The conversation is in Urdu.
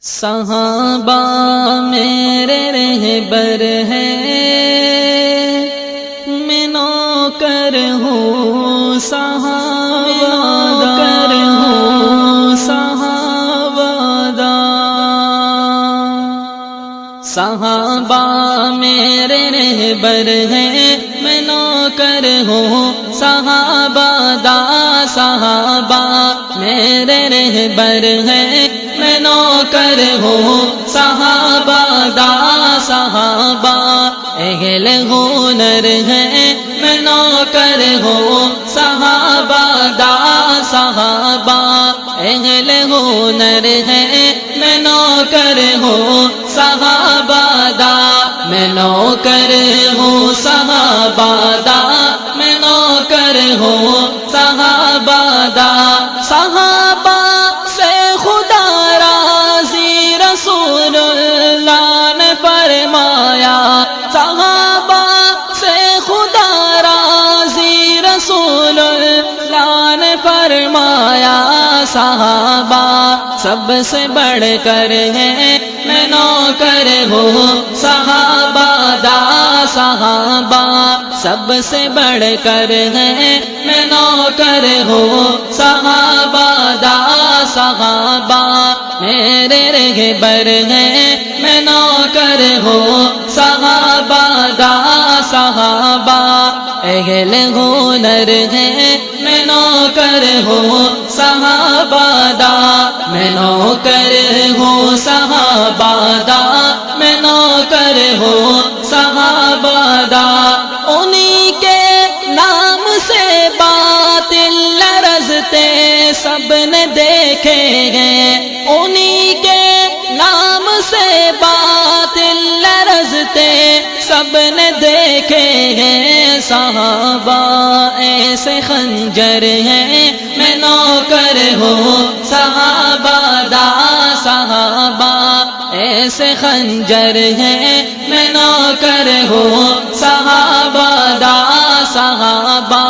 صحابہ میرے رہبر ہیں، میں نوکر ہوں صحابہ دا۔ صحابہ میرے رہبر ہیں، میں نوکر ہوں صحابہ دا۔ صحابہ میرے رہبر ہیں، میں نوکر ہوں صحابہ دا۔ صحابہ اہل ہنر ہیں، میں نوکر ہوں صحابہ دا۔ صحابہ اہل ہنر ہیں، میں نوکر ہوں صحابہ دا۔ میں نوکر ہوں صحابہ دا، میں نوکر ہوں صحابہ دا۔ صحابہ سے خدا راضی رسول اللہ نے فرمایا، صحابہ سے خدا راضی رسول اللہ نے فرمایا۔ صحابہ سب سے بڑھ کر ہیں، میں نوکر ہوں صحابہ دا۔ صحابہ سب سے بڑھ کر ہیں، میں نوکر ہوں صحابہ دا۔ صحابہ میرے رہبر ہیں، میں نوکر ہوں صحابہ دا۔ صحابہ اہل ہنر ہیں، میں نوکر ہوں صحابہ دا۔ میں نوکر ہوں صحابہ دا، میں نوکر ہوں صحابہ دا۔ انہی کے نام سے باطل لرزتے سب نے دیکھے ہیں، انہی کے نام سے باطل لرزتے سب نے دیکھے ہیں۔ صحابہ ایسے خنجر ہیں، میں نوکر ہوں صحابہ دا۔ صحابہ ایسے خنجر ہیں، میں نوکر ہوں صحابہ دا۔ صحابہ